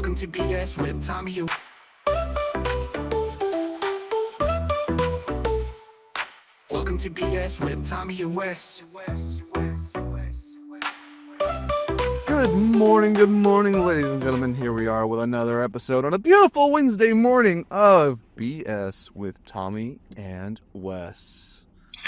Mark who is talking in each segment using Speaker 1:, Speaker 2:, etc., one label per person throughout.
Speaker 1: Welcome to BS with Tommy Wes. Welcome to BS with Tommy Wes.
Speaker 2: Good morning, ladies and gentlemen. Here we are with another episode on a beautiful Wednesday morning of BS with Tommy and Wes.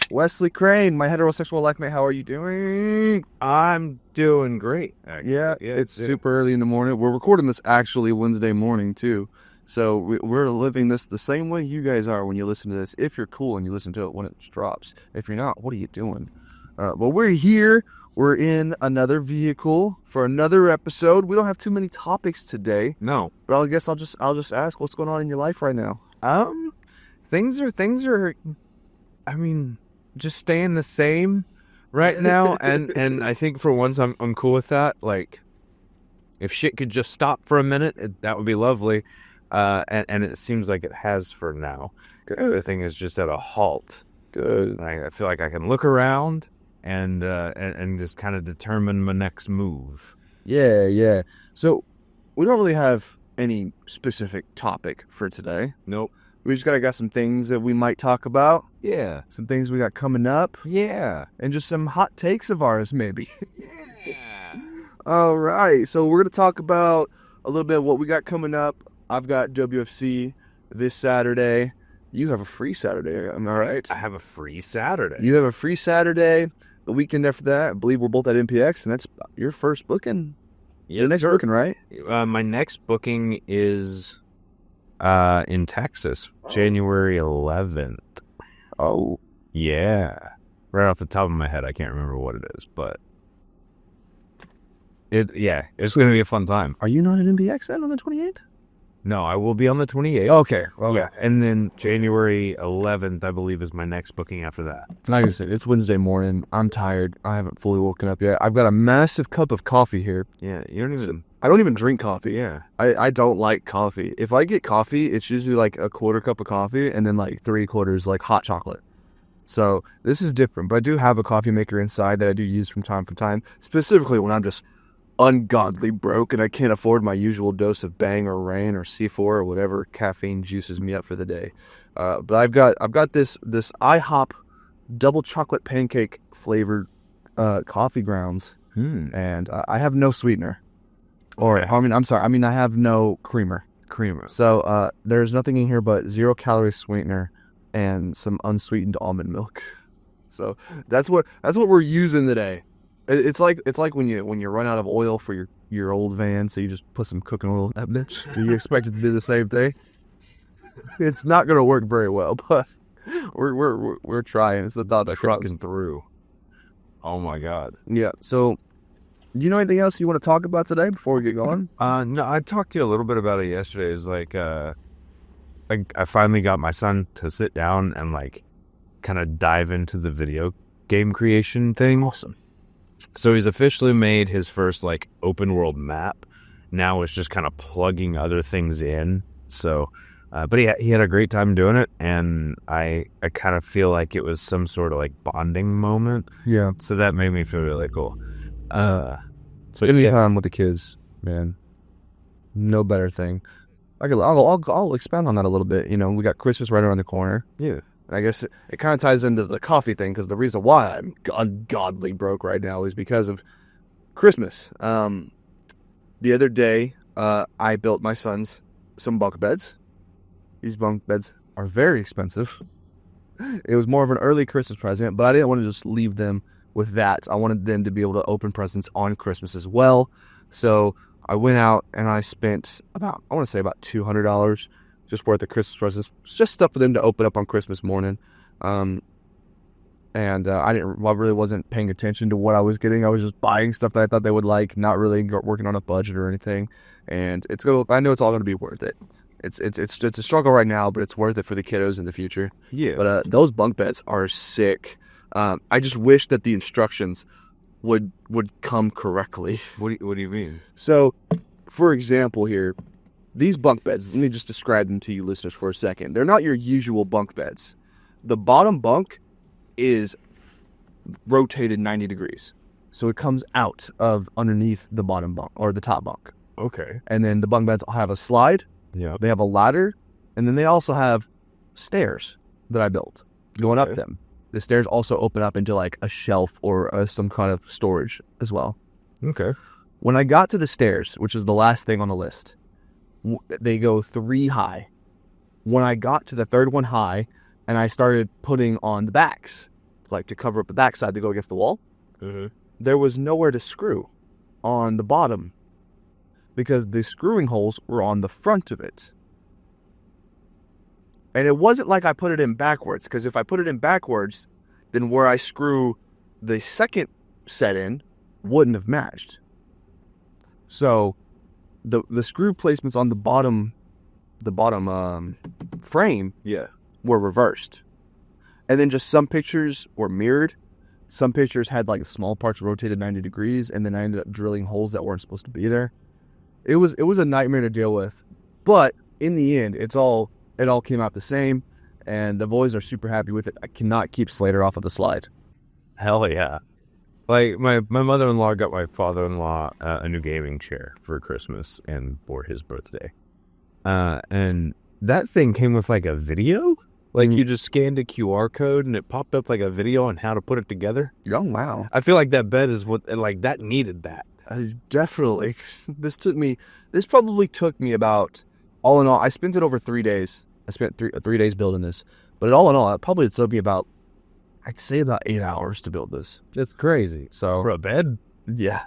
Speaker 2: Wesley Crane, my heterosexual life-mate, how are you doing?
Speaker 3: I'm doing great.
Speaker 2: Yeah, it's super early in the morning. We're recording this actually Wednesday morning, too. So we're living this the same way you guys are when you listen to this. If you're cool and you listen to it when it drops. If you're not, what are you doing? But we're here. We're in another vehicle for another episode. We don't have too many topics today.
Speaker 3: No,
Speaker 2: but I guess I'll just ask what's going on in your life right now.
Speaker 3: Things are. I mean, just staying the same right now, and I think for once I'm cool with that. Like, if shit could just stop for a minute, that would be lovely. And it seems like it has for now.
Speaker 2: Good.
Speaker 3: Everything is just at a halt.
Speaker 2: Good.
Speaker 3: I feel like I can look around and just kind of determine my next move.
Speaker 2: Yeah. So we don't really have any specific topic for today.
Speaker 3: Nope.
Speaker 2: We just got some things that we might talk about.
Speaker 3: Yeah.
Speaker 2: Some things we got coming up.
Speaker 3: Yeah.
Speaker 2: And just some hot takes of ours, maybe.
Speaker 3: Yeah.
Speaker 2: All right. So we're going to talk about a little bit of what we got coming up. I've got WFC this Saturday. You have a free Saturday, am I right?
Speaker 3: I have a free Saturday.
Speaker 2: You have a free Saturday. The weekend after that, I believe we're both at MPX, and that's your first booking.
Speaker 3: Yeah,
Speaker 2: your next booking, right?
Speaker 3: My next booking is in Texas, January 11th.
Speaker 2: Oh.
Speaker 3: Yeah. Right off the top of my head, I can't remember what it is, but it's going to be a fun time.
Speaker 2: Are you not at MPX then on the 28th?
Speaker 3: No, I will be on the 28th.
Speaker 2: Okay.
Speaker 3: Yeah, and then January 11th, I believe, is my next booking after that.
Speaker 2: Like I said, it's Wednesday morning. I'm tired. I haven't fully woken up yet. I've got a massive cup of coffee here.
Speaker 3: Yeah,
Speaker 2: I don't even drink coffee.
Speaker 3: Yeah.
Speaker 2: I don't like coffee. If I get coffee, it's usually like a quarter cup of coffee and then like 3/4 like hot chocolate. So this is different, but I do have a coffee maker inside that I do use from time to time, specifically when I'm just ungodly broke and I can't afford my usual dose of Bang or Rain or C4 or whatever caffeine juices me up for the day. But I've got this IHOP double chocolate pancake flavored coffee grounds, and I have no sweetener. Or I have no creamer. So there's nothing in here but 0 calorie sweetener and some unsweetened almond milk. So that's what we're using today. It's like when you run out of oil for your old van, so you just put some cooking oil in that bitch. Do you expect it to do the same thing? It's not gonna work very well, but we're trying. It's the thought that
Speaker 3: trucking through. Oh my God.
Speaker 2: Yeah. So, do you know anything else you want to talk about today before we get going?
Speaker 3: No, I talked to you a little bit about it yesterday. It's like I finally got my son to sit down and like kind of dive into the video game creation thing.
Speaker 2: Awesome.
Speaker 3: So he's officially made his first like open world map. Now it's just kind of plugging other things in. So, but he had a great time doing it, and I kind of feel like it was some sort of like bonding moment.
Speaker 2: Yeah.
Speaker 3: So that made me feel really cool.
Speaker 2: So anytime with the kids, man, no better thing. I'll expand on that a little bit. You know, we got Christmas right around the corner.
Speaker 3: Yeah.
Speaker 2: I guess it kind of ties into the coffee thing, because the reason why I'm ungodly broke right now is because of Christmas. The other day, I built my sons some bunk beds. These bunk beds are very expensive. It was more of an early Christmas present, but I didn't want to just leave them with that. I wanted them to be able to open presents on Christmas as well. So I went out and I spent about $200 just worth of Christmas presents. It's just stuff for them to open up on Christmas morning. I really wasn't paying attention to what I was getting. I was just buying stuff that I thought they would like, not really working on a budget or anything. And I know it's all going to be worth it. It's a struggle right now, but it's worth it for the kiddos in the future.
Speaker 3: Yeah.
Speaker 2: But those bunk beds are sick. I just wish that the instructions would come correctly.
Speaker 3: What do you mean?
Speaker 2: So, for example here, these bunk beds, let me just describe them to you listeners for a second. They're not your usual bunk beds. The bottom bunk is rotated 90 degrees. So it comes out of underneath the bottom bunk or the top bunk.
Speaker 3: Okay.
Speaker 2: And then the bunk beds have a slide.
Speaker 3: Yeah.
Speaker 2: They have a ladder. And then they also have stairs that I built going up
Speaker 3: Okay.
Speaker 2: them. The stairs also open up into like a shelf or some kind of storage as well.
Speaker 3: Okay.
Speaker 2: When I got to the stairs, which is the last thing on the list, they go 3 high. When I got to the third one high and I started putting on the backs, like to cover up the backside to go against the wall, there was nowhere to screw on the bottom because the screwing holes were on the front of it. And it wasn't like I put it in backwards, because if I put it in backwards, then where I screw the second set in wouldn't have matched. So the screw placements on the bottom frame were reversed. And then just some pictures were mirrored. Some pictures had like small parts rotated 90 degrees, and then I ended up drilling holes that weren't supposed to be there. It was a nightmare to deal with. But in the end, it all came out the same, and the boys are super happy with it. I cannot keep Slater off of the slide.
Speaker 3: Hell yeah. Like, my mother-in-law got my father-in-law a new gaming chair for Christmas and for his birthday. And that thing came with, like, a video? Like, you just scanned a QR code and it popped up, like, a video on how to put it together?
Speaker 2: Oh, wow.
Speaker 3: I feel like that bed is that needed that.
Speaker 2: Definitely. This probably took me about, all in all, I spent it over 3 days. I spent 3 days building this. But all in all, it probably took me about, I'd say about 8 hours to build this.
Speaker 3: It's crazy.
Speaker 2: So
Speaker 3: For a bed?
Speaker 2: Yeah.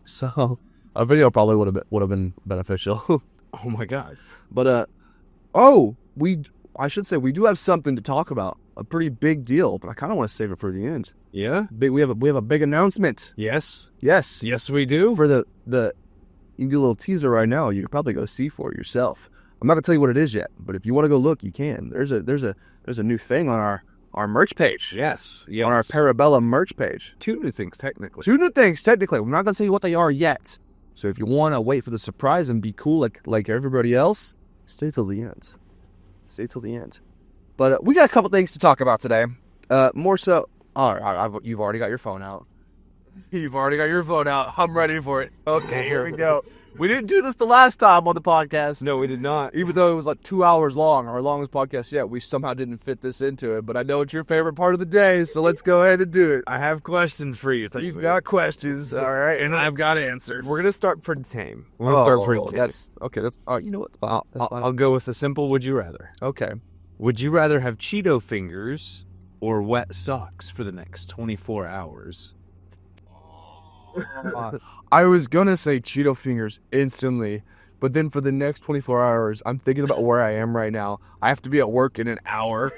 Speaker 2: So a video probably would have been beneficial.
Speaker 3: Oh my God.
Speaker 2: But I should say we do have something to talk about. A pretty big deal, but I kind of want to save it for the end.
Speaker 3: Yeah?
Speaker 2: We have a big announcement.
Speaker 3: Yes.
Speaker 2: Yes.
Speaker 3: Yes, we do.
Speaker 2: For the you can do a little teaser right now. You could probably go see for it yourself. I'm not gonna tell you what it is yet, but if you want to go look, you can. There's a new thing on our merch page.
Speaker 3: Yes.
Speaker 2: On our Parabellum merch page.
Speaker 3: 2 new things, technically.
Speaker 2: 2 new things, technically. We're not going to tell you what they are yet. So if you want to wait for the surprise and be cool like everybody else, stay till the end. Stay till the end. But we got a couple things to talk about today. More so... All right, you've already got your phone out. You've already got your phone out. I'm ready for it. Okay, here we go. We didn't do this the last time on the podcast.
Speaker 3: No, we did not.
Speaker 2: Even though it was like 2 hours long, our longest podcast yet, we somehow didn't fit this into it. But I know it's your favorite part of the day, so let's go ahead and do it.
Speaker 3: I have questions for you.
Speaker 2: You've got questions, all right, and I've got answers.
Speaker 3: We're gonna start pretty tame. We're gonna start pretty tame.
Speaker 2: That's okay. That's all right. You know what?
Speaker 3: I'll go with a simple would you rather.
Speaker 2: Okay.
Speaker 3: Would you rather have Cheeto fingers or wet socks for the next 24 hours?
Speaker 2: I was gonna say Cheeto fingers instantly, but then for the next 24 hours, I'm thinking about where I am right now. I have to be at work in an hour.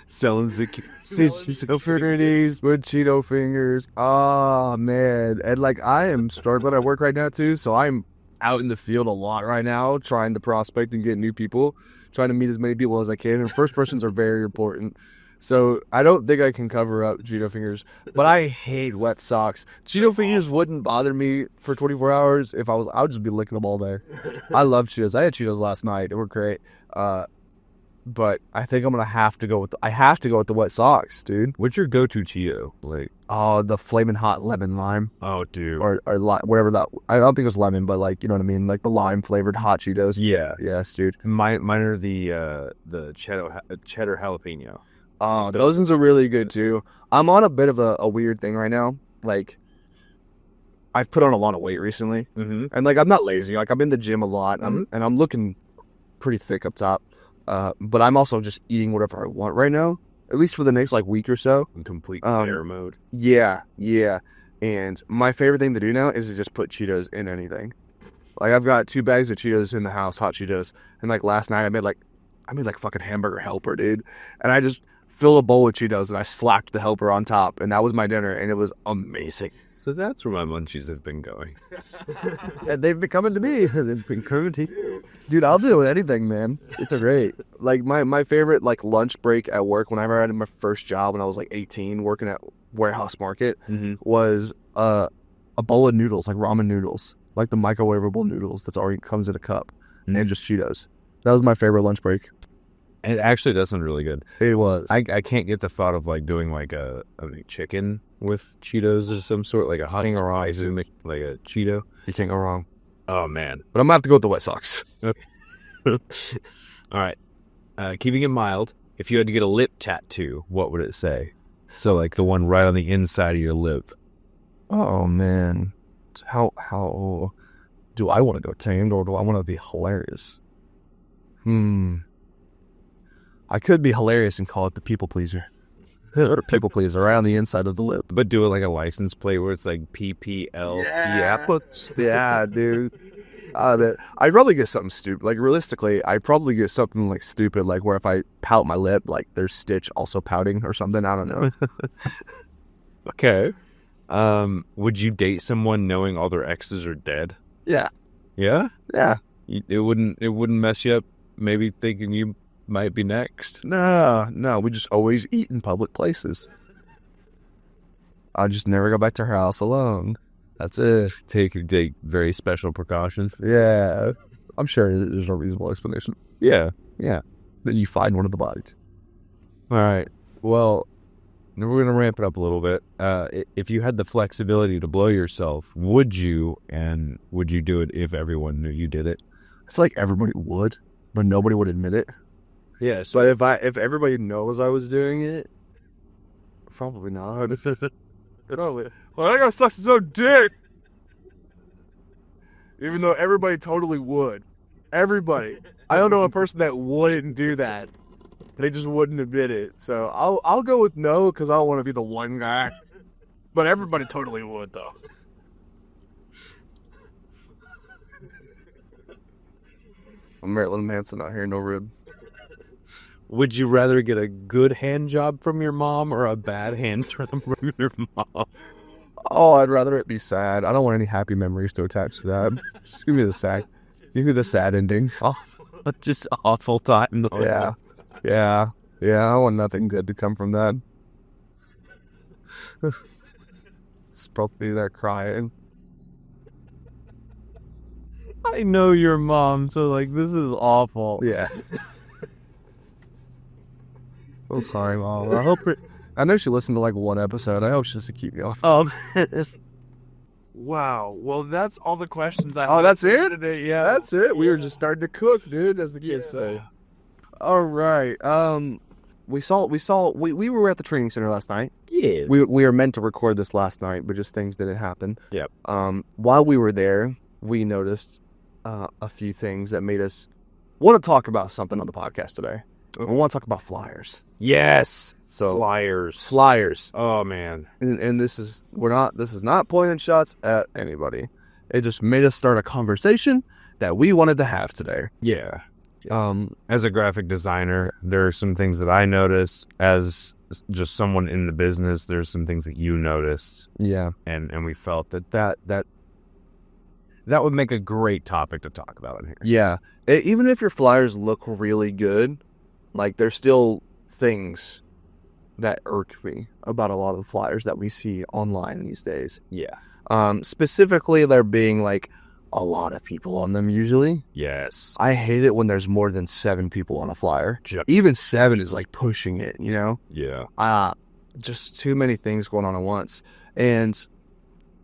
Speaker 3: Selling
Speaker 2: securities with Cheeto fingers. Oh man, and like I am struggling at work right now too, so I'm out in the field a lot right now, trying to prospect and get new people, trying to meet as many people as I can. And first persons are very important. So I don't think I can cover up Cheeto fingers, but I hate wet socks. Cheeto fingers wouldn't bother me for 24 hours if I would just be licking them all day. I love Cheetos. I had Cheetos last night. They were great. But I think I'm gonna have to go with the wet socks, dude.
Speaker 3: What's your go-to Cheeto? Like,
Speaker 2: the flaming hot lemon lime.
Speaker 3: oh, dude.
Speaker 2: Or whatever that. I don't think it's lemon, but like, you know what I mean, like the lime flavored hot Cheetos.
Speaker 3: Yeah.
Speaker 2: Yes, dude.
Speaker 3: Mine are the cheddar jalapeno.
Speaker 2: Oh, those ones are really good too. I'm on a bit of a weird thing right now. Like, I've put on a lot of weight recently,
Speaker 3: Mm-hmm.
Speaker 2: and like I'm not lazy. Like I'm in the gym a lot, and I'm looking pretty thick up top. But I'm also just eating whatever I want right now, at least for the next like week or so.
Speaker 3: In complete bear mode.
Speaker 2: Yeah. And my favorite thing to do now is to just put Cheetos in anything. Like I've got 2 bags of Cheetos in the house, hot Cheetos, and like last night I made like fucking hamburger helper, dude, and I just fill a bowl with Cheetos and I slapped the helper on top, and that was my dinner, and it was amazing.
Speaker 3: So that's where my munchies have been going.
Speaker 2: And they've been coming to me. They've been coming to you. Dude, I'll do anything, man. It's a great. Like my favorite like lunch break at work whenever I had my first job when I was like 18 working at Warehouse Market was a bowl of noodles, like ramen noodles, like the microwavable noodles that's already comes in a cup, and just Cheetos. That was my favorite lunch break.
Speaker 3: It actually does sound really good.
Speaker 2: It was.
Speaker 3: I can't get the thought of like doing like a chicken with Cheetos or some sort, like a hot spicy, like a Cheeto.
Speaker 2: You can't go wrong.
Speaker 3: Oh man.
Speaker 2: But I'm gonna have to go with the Wet Sox.
Speaker 3: All right. Keeping it mild, if you had to get a lip tattoo, what would it say? So like the one right on the inside of your lip.
Speaker 2: Oh man, how do I want to go tamed or do I want to be hilarious? I could be hilarious and call it the people pleaser. People pleaser right on the inside of the lip.
Speaker 3: But do it like a license plate where it's like PPL.
Speaker 2: Yeah, dude. I'd probably get something stupid. Like realistically, I'd probably get something like stupid, like where if I pout my lip, like there's Stitch also pouting or something. I don't know.
Speaker 3: Okay. Would you date someone knowing all their exes are dead?
Speaker 2: Yeah.
Speaker 3: Yeah?
Speaker 2: Yeah.
Speaker 3: It wouldn't mess you up maybe thinking you might be next?
Speaker 2: No. We just always eat in public places. I'll just never go back to her house alone. That's it.
Speaker 3: Take very special precautions.
Speaker 2: Yeah. I'm sure there's no reasonable explanation.
Speaker 3: Yeah.
Speaker 2: Then you find one of the bodies.
Speaker 3: All right. Well, we're going to ramp it up a little bit. If you had the flexibility to blow yourself, would you? And would you do it if everyone knew you did it?
Speaker 2: I feel like everybody would, but nobody would admit it.
Speaker 3: Yes.
Speaker 2: But if everybody knows I was doing it, probably not. Well, I gotta suck his own dick. Even though everybody totally would. Everybody. I don't know a person that wouldn't do that. They just wouldn't admit it. So I'll go with no because I don't want to be the one guy. But everybody totally would though. I'm Marilyn Manson out here, no rib.
Speaker 3: Would you rather get a good hand job from your mom or a bad hand from your mom?
Speaker 2: Oh, I'd rather it be sad. I don't want any happy memories to attach to that. Just give me the sad. Give me the sad ending. Oh,
Speaker 3: just awful time.
Speaker 2: Yeah. I want nothing good to come from that. It's probably there crying.
Speaker 3: I know your mom, so like this is awful.
Speaker 2: Yeah. Oh, sorry, Mom. I know she listened to like one episode. I hope she doesn't keep me off.
Speaker 3: Wow. Well, that's all the questions I have.
Speaker 2: Oh, that's it?
Speaker 3: Today. Yeah,
Speaker 2: That's it. We were just starting to cook, dude, as the kids say. All right. We were at the training center last night.
Speaker 3: Yeah.
Speaker 2: We were meant to record this last night, but just things didn't happen.
Speaker 3: Yep.
Speaker 2: While we were there, we noticed a few things that made us want to talk about something on the podcast today. We want to talk about flyers.
Speaker 3: Yes.
Speaker 2: So
Speaker 3: Flyers. Oh man.
Speaker 2: And this is not pointing shots at anybody. It just made us start a conversation that we wanted to have today.
Speaker 3: Yeah. As a graphic designer, there are some things that I noticed. As just someone in the business, there's some things that you noticed.
Speaker 2: Yeah.
Speaker 3: And we felt that would make a great topic to talk about in here.
Speaker 2: Yeah. Even if your flyers look really good, like there's still things that irk me about a lot of the flyers that we see online these days.
Speaker 3: Yeah.
Speaker 2: Specifically, there being like a lot of people on them usually.
Speaker 3: Yes.
Speaker 2: I hate it when there's more than 7 people on a flyer.
Speaker 3: Yep.
Speaker 2: Even 7 is like pushing it, you know?
Speaker 3: Yeah.
Speaker 2: Just too many things going on at once. And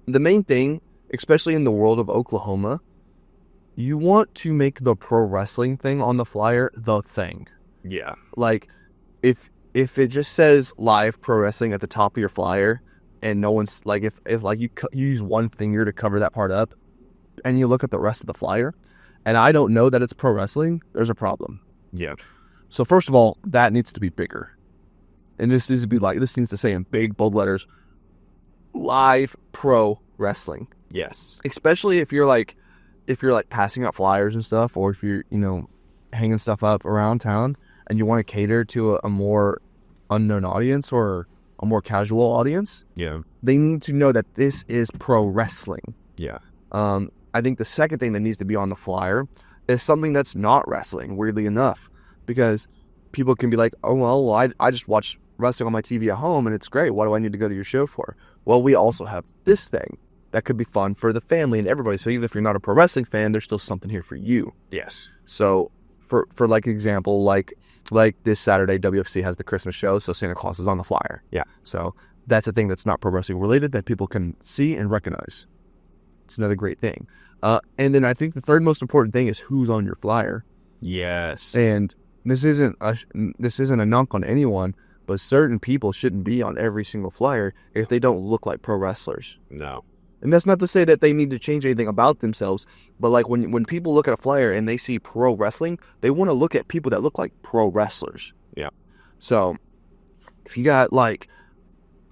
Speaker 2: the main thing, especially in the world of Oklahoma, you want to make the pro wrestling thing on the flyer the thing.
Speaker 3: Yeah.
Speaker 2: Like, if it just says live pro wrestling at the top of your flyer, and no one's like, if like you use one finger to cover that part up, and you look at the rest of the flyer, and I don't know that it's pro wrestling, there's a problem.
Speaker 3: Yeah.
Speaker 2: So first of all, that needs to be bigger, and this needs to say in big bold letters, live pro wrestling.
Speaker 3: Yes.
Speaker 2: Especially if you're like passing out flyers and stuff, or if you're hanging stuff up around town and you want to cater to a more unknown audience or a more casual audience.
Speaker 3: Yeah.
Speaker 2: They need to know that this is pro wrestling.
Speaker 3: Yeah.
Speaker 2: I think the second thing that needs to be on the flyer is something that's not wrestling, weirdly enough, because people can be like, oh, well, I just watch wrestling on my TV at home and it's great. What do I need to go to your show for? Well, we also have this thing that could be fun for the family and everybody. So even if you're not a pro wrestling fan, there's still something here for you.
Speaker 3: Yes.
Speaker 2: So for like example, like this Saturday, WFC has the Christmas show, so Santa Claus is on the flyer.
Speaker 3: Yeah.
Speaker 2: So that's a thing that's not pro wrestling related that people can see and recognize. It's another great thing. And then I think the third most important thing is who's on your flyer.
Speaker 3: Yes.
Speaker 2: And this isn't a knock on anyone, but certain people shouldn't be on every single flyer if they don't look like pro wrestlers.
Speaker 3: No.
Speaker 2: And that's not to say that they need to change anything about themselves, but like when people look at a flyer and they see pro wrestling, they want to look at people that look like pro wrestlers.
Speaker 3: Yeah.
Speaker 2: So if you got like,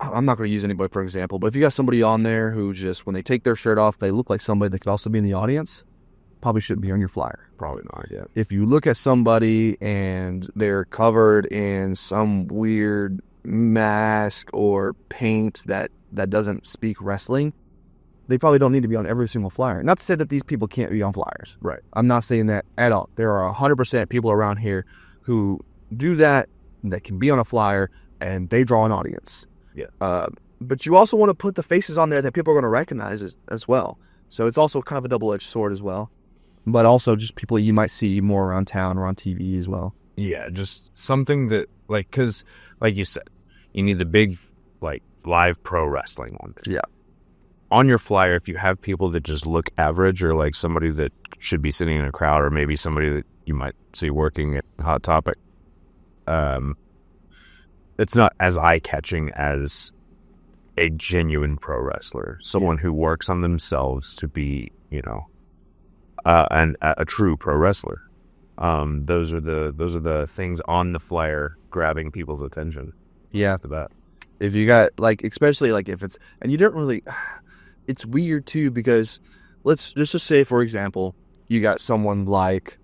Speaker 2: I'm not going to use anybody for example, but if you got somebody on there who just, when they take their shirt off, they look like somebody that could also be in the audience, probably shouldn't be on your flyer.
Speaker 3: Probably not, yeah.
Speaker 2: If you look at somebody and they're covered in some weird mask or paint that doesn't speak wrestling, they probably don't need to be on every single flyer. Not to say that these people can't be on flyers.
Speaker 3: Right.
Speaker 2: I'm not saying that at all. There are 100% people around here who do that can be on a flyer, and they draw an audience.
Speaker 3: Yeah.
Speaker 2: But you also want to put the faces on there that people are going to recognize as well. So it's also kind of a double-edged sword as well. But also just people you might see more around town or on TV as well.
Speaker 3: Yeah, just something that, like, because, like you said, you need the big, like, live pro wrestling one.
Speaker 2: Yeah.
Speaker 3: On your flyer, if you have people that just look average, or like somebody that should be sitting in a crowd, or maybe somebody that you might see working at Hot Topic, it's not as eye-catching as a genuine pro wrestler, someone who works on themselves to be, you know, a true pro wrestler. Those are the things on the flyer grabbing people's attention.
Speaker 2: Yeah.
Speaker 3: After that,
Speaker 2: if you got, like, especially like if it's, and you don't really, it's weird too, because let's just say, for example, you got someone like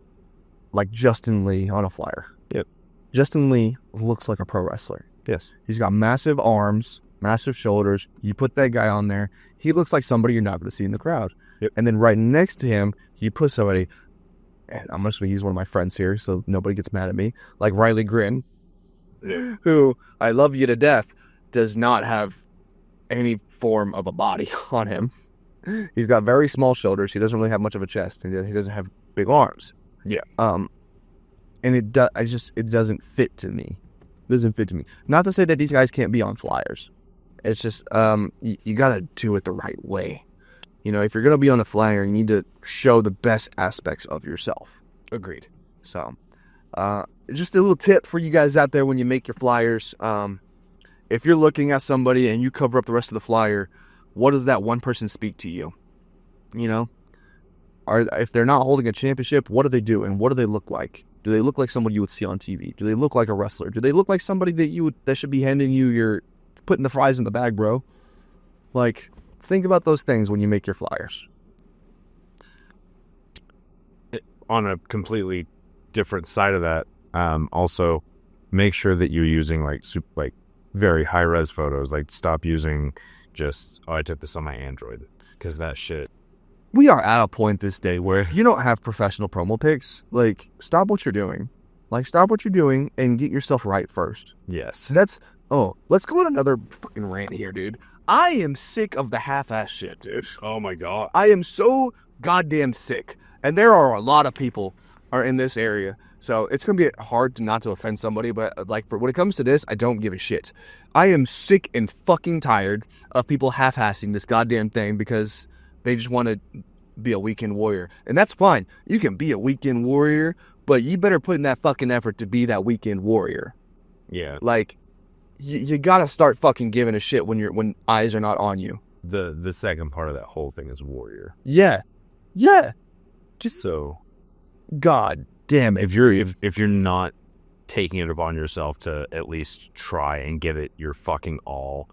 Speaker 2: Justin Lee on a flyer.
Speaker 3: Yep.
Speaker 2: Justin Lee looks like a pro wrestler.
Speaker 3: Yes.
Speaker 2: He's got massive arms, massive shoulders. You put that guy on there, he looks like somebody you're not going to see in the crowd.
Speaker 3: Yep.
Speaker 2: And then right next to him, you put somebody, and I'm just going to use one of my friends here so nobody gets mad at me, like Riley Grin, who, I love you to death, does not have any form of a body on him. He's got very small shoulders. He doesn't really have much of a chest. And he doesn't have big arms.
Speaker 3: Yeah.
Speaker 2: And it doesn't fit to me. It doesn't fit to me. Not to say that these guys can't be on flyers. It's just you got to do it the right way. You know, if you're going to be on a flyer, you need to show the best aspects of yourself.
Speaker 3: Agreed.
Speaker 2: So, just a little tip for you guys out there when you make your flyers. If you're looking at somebody and you cover up the rest of the flyer, what does that one person speak to you? You know? If they're not holding a championship, what do they do and what do they look like? Do they look like somebody you would see on TV? Do they look like a wrestler? Do they look like somebody that should be handing you your, putting the fries in the bag, bro? Like, think about those things when you make your flyers.
Speaker 3: On a completely different side of that, also make sure that you're using like very high res photos. Like, stop using just, I took this on my Android, because that shit.
Speaker 2: We are at a point this day where if you don't have professional promo pics, like, stop what you're doing. Like, stop what you're doing and get yourself right first.
Speaker 3: Yes.
Speaker 2: Let's go on another fucking rant here, dude. I am sick of the half-ass shit, dude.
Speaker 3: Oh my god.
Speaker 2: I am so goddamn sick. And there are a lot of people are in this area. So it's going to be hard not to offend somebody, but like, for when it comes to this, I don't give a shit. I am sick and fucking tired of people half-assing this goddamn thing because they just want to be a weekend warrior. And that's fine. You can be a weekend warrior, but you better put in that fucking effort to be that weekend warrior.
Speaker 3: Yeah.
Speaker 2: Like, you gotta start fucking giving a shit when eyes are not on you.
Speaker 3: The second part of that whole thing is warrior.
Speaker 2: Yeah.
Speaker 3: Just so,
Speaker 2: God damn it.
Speaker 3: if you're not taking it upon yourself to at least try and give it your fucking all,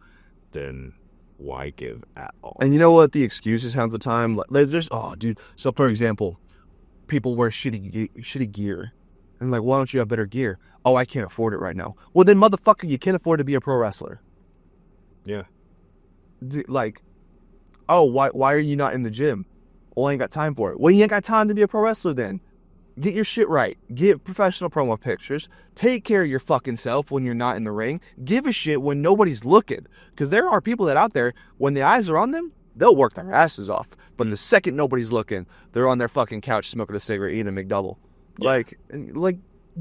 Speaker 3: then why give at all?
Speaker 2: And you know what the excuses half the time? Like, there's, oh, dude. So, for example, people wear shitty gear. And like, why don't you have better gear? Oh, I can't afford it right now. Well, then, motherfucker, you can't afford to be a pro wrestler.
Speaker 3: Yeah.
Speaker 2: Like, oh, why are you not in the gym? Well, I ain't got time for it. Well, you ain't got time to be a pro wrestler then. Get your shit right. Get professional promo pictures. Take care of your fucking self when you're not in the ring. Give a shit when nobody's looking. Because there are people that out there, when the eyes are on them, they'll work their asses off. But the second nobody's looking, they're on their fucking couch smoking a cigarette, eating a McDouble. Like,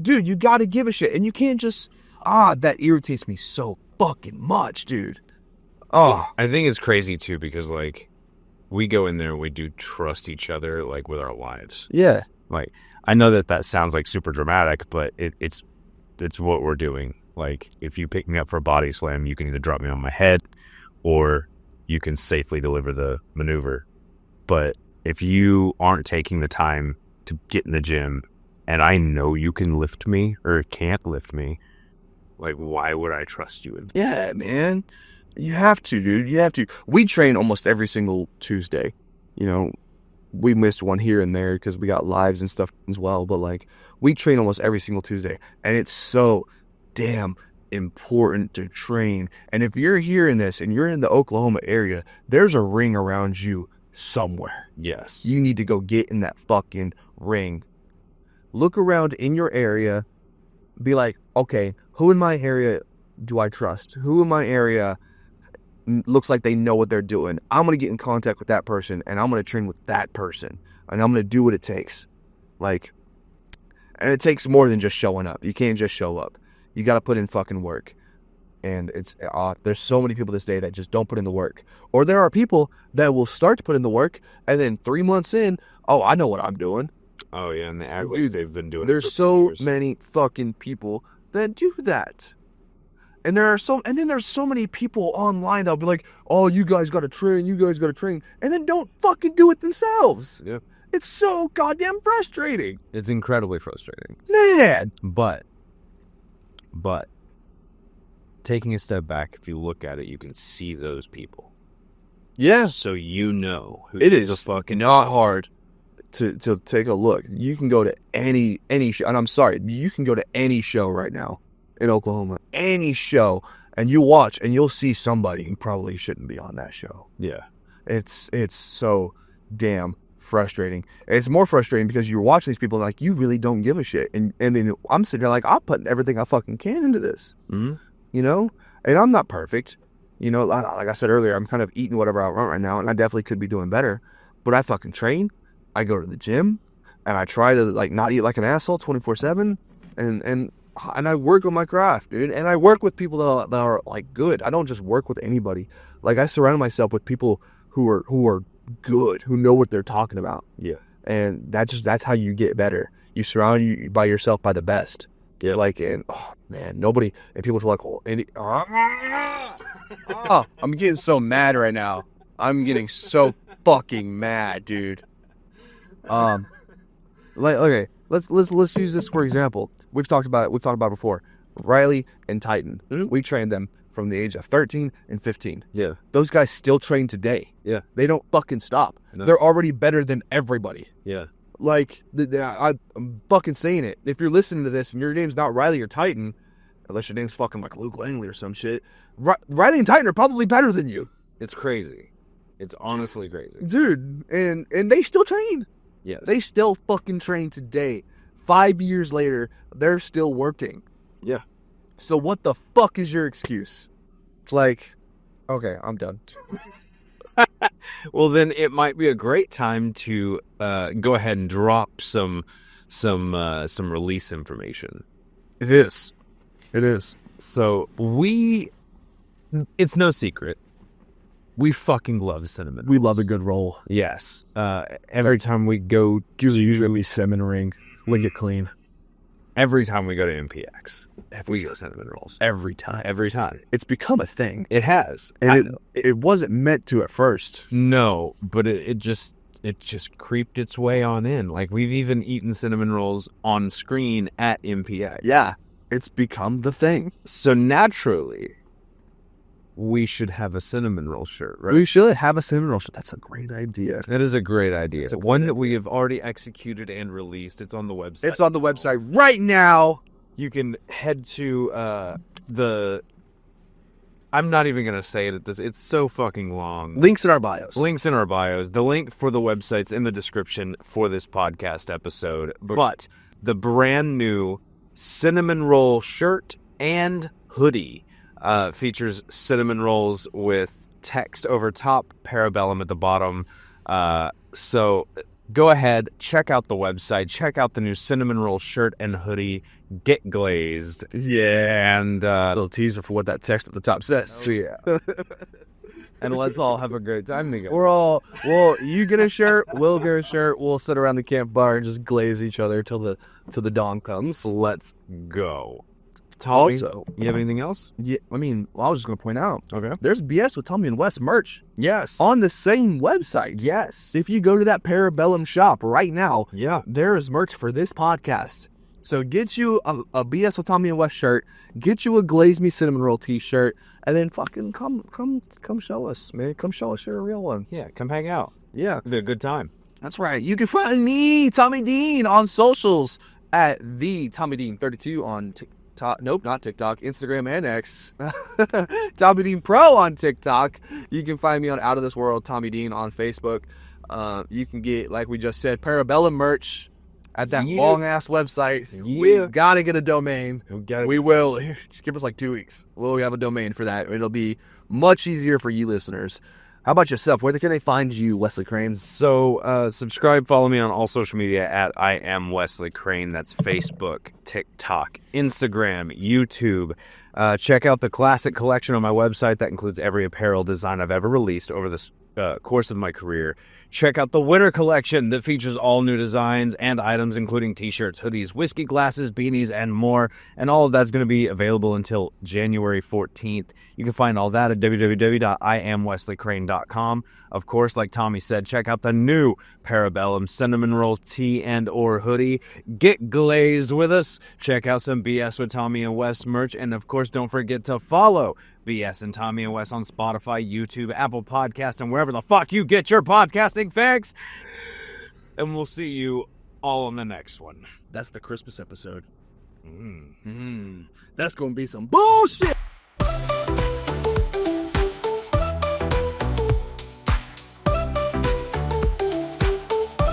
Speaker 2: dude, you got to give a shit. And you can't just, that irritates me so fucking much, dude. Oh,
Speaker 3: I think it's crazy too because like we go in there, we do trust each other like with our lives.
Speaker 2: yeah.
Speaker 3: Like I know that sounds like super dramatic, but it's what we're doing. Like if you pick me up for a body slam, you can either drop me on my head or you can safely deliver the maneuver. But if you aren't taking the time to get in the gym and I know you can lift me or can't lift me, like why would I trust you?
Speaker 2: Yeah, man. You have to, dude. You have to. We train almost every single Tuesday. You know, we missed one here and there because we got lives and stuff as well. But like, we train almost every single Tuesday. And it's so damn important to train. And if you're hearing this and you're in the Oklahoma area, there's a ring around you somewhere.
Speaker 3: Yes.
Speaker 2: You need to go get in that fucking ring. Look around in your area. Be like, okay, who in my area do I trust? Who in my area looks like they know what they're doing? I'm going to get in contact with that person and I'm going to train with that person and I'm going to do what it takes. Like, and it takes more than just showing up. You can't just show up. You got to put in fucking work. And it's there's so many people this day that just don't put in the work. Or there are people that will start to put in the work and then 3 months in, oh, I know what I'm doing.
Speaker 3: Oh yeah, and they act
Speaker 2: Dude,
Speaker 3: like they've been doing it
Speaker 2: There's
Speaker 3: for
Speaker 2: so
Speaker 3: years.
Speaker 2: many fucking people that do that. And then there's so many people online that'll be like, oh, you guys gotta train, and then don't fucking do it themselves.
Speaker 3: Yeah.
Speaker 2: It's so goddamn frustrating.
Speaker 3: It's incredibly frustrating.
Speaker 2: Man.
Speaker 3: But taking a step back, if you look at it, you can see those people.
Speaker 2: Yeah.
Speaker 3: So you know who
Speaker 2: It is
Speaker 3: the fucking
Speaker 2: not hard to take a look. You can go to any show, and I'm sorry, you can go to any show right now in Oklahoma, any show, and you watch and you'll see somebody who probably shouldn't be on that show.
Speaker 3: Yeah.
Speaker 2: It's so damn frustrating. And it's more frustrating because you're watching these people like you really don't give a shit, and then I'm sitting there like I'm putting everything I fucking can into this,
Speaker 3: Mm-hmm.
Speaker 2: you know, and I'm not perfect, you know. Like I said earlier, I'm kind of eating whatever I want right now, and I definitely could be doing better, but I fucking train. I go to the gym and I try to like not eat like an asshole 24/7 and I work on my craft, dude. And I work with people that are like good. I don't just work with anybody. Like I surround myself with people who are good, who know what they're talking about.
Speaker 3: Yeah.
Speaker 2: And that's how you get better. You surround yourself by the best.
Speaker 3: Yeah.
Speaker 2: Like, and oh man, nobody, and people are like, I'm getting so mad right now. I'm getting so fucking mad, dude. Like, okay, let's use this for example. We've talked about it before. Riley and Titan.
Speaker 3: Mm-hmm.
Speaker 2: We trained them from the age of 13 and 15.
Speaker 3: Yeah.
Speaker 2: Those guys still train today.
Speaker 3: Yeah.
Speaker 2: They don't fucking stop.
Speaker 3: No.
Speaker 2: They're already better than everybody.
Speaker 3: Yeah.
Speaker 2: Like, I'm fucking saying it. If you're listening to this and your name's not Riley or Titan, unless your name's fucking like Luke Langley or some shit, Riley and Titan are probably better than you.
Speaker 3: It's crazy. It's honestly crazy.
Speaker 2: Dude, and they still train.
Speaker 3: Yes.
Speaker 2: They still fucking train today. 5 years later, they're still working.
Speaker 3: Yeah.
Speaker 2: So what the fuck is your excuse? It's like, okay, I'm done.
Speaker 3: Well, then it might be a great time to go ahead and drop some release information.
Speaker 2: It is. It is.
Speaker 3: So it's no secret, we fucking love cinnamon.
Speaker 2: We love a good roll.
Speaker 3: Yes. Every time we go,
Speaker 2: Usually cinnamon ring. Lick it clean.
Speaker 3: every time we go to MPX, we get cinnamon rolls.
Speaker 2: Every time.
Speaker 3: Every time.
Speaker 2: It's become a thing.
Speaker 3: It has.
Speaker 2: And it wasn't meant to at first.
Speaker 3: No, but it just creeped its way on in. Like, we've even eaten cinnamon rolls on screen at MPX.
Speaker 2: Yeah. It's become the thing.
Speaker 3: So naturally, we should have a cinnamon roll shirt, right?
Speaker 2: We should have a cinnamon roll shirt. That's a great idea.
Speaker 3: That is a great idea.
Speaker 2: It's a
Speaker 3: One
Speaker 2: great
Speaker 3: that we have already executed and released. It's on the website.
Speaker 2: It's on the website right now.
Speaker 3: You can head to I'm not even going to say it at this. It's so fucking long.
Speaker 2: Links in our bios.
Speaker 3: Links in our bios. The link for the website's in the description for this podcast episode. But the brand new cinnamon roll shirt and hoodie features cinnamon rolls with text over top, parabellum at the bottom. So go ahead, check out the website, check out the new cinnamon roll shirt and hoodie, Get Glazed.
Speaker 2: Yeah.
Speaker 3: And
Speaker 2: little teaser for what that text at the top says.
Speaker 3: yeah. And let's all have a great time together.
Speaker 2: You get a shirt, we'll get a shirt, we'll sit around the campfire and just glaze each other till the dawn comes.
Speaker 3: Let's go. Tommy,
Speaker 2: Also,
Speaker 3: you have anything else?
Speaker 2: yeah, I was just going to point out,
Speaker 3: Okay.
Speaker 2: there's BS with Tommy and Wes merch
Speaker 3: Yes.
Speaker 2: on the same website.
Speaker 3: Yes.
Speaker 2: If you go to that Parabellum shop right now,
Speaker 3: Yeah.
Speaker 2: there is merch for this podcast. So get you a BS with Tommy and Wes shirt, get you a Glaze Me Cinnamon Roll t-shirt, and then fucking come show us, man. Come show us you're a real one.
Speaker 3: Yeah, come hang out.
Speaker 2: Yeah,
Speaker 3: It'll be a good time.
Speaker 2: that's right. You can find me, Tommy Dean, on socials at the Tommy Dean 32 on TikTok. Nope, not TikTok. Instagram and X. Tommy Dean Pro on TikTok. You can find me on Out of This World Tommy Dean on Facebook. You can get, like we just said, Parabellum merch at that long ass website.
Speaker 3: Yeah.
Speaker 2: We gotta get a domain.
Speaker 3: Got
Speaker 2: We will. Just give us like 2 weeks. We'll have a domain for that. It'll be much easier for you listeners. How about yourself? Where can they find you, Wesley Crane?
Speaker 3: So, subscribe, follow me on all social media at I am Wesley Crane. That's Facebook, TikTok, Instagram, YouTube. Check out the classic collection on my website that includes every apparel design I've ever released over the course of my career. Check out the winter collection that features all new designs and items, including t-shirts, hoodies, whiskey glasses, beanies, and more. And all of that's going to be available until January 14th. You can find all that at www.iamwesleycrane.com. Of course, like Tommy said, check out the new Parabellum Cinnamon Roll tee and or hoodie. Get glazed with us. Check out some BS with Tommy and Wes merch. And of course, don't forget to follow BS and Tommy and Wes on Spotify, YouTube, Apple Podcasts, and wherever the fuck you get your podcasting fix. And we'll see you all on the next one.
Speaker 2: That's the Christmas episode. That's gonna be some bullshit.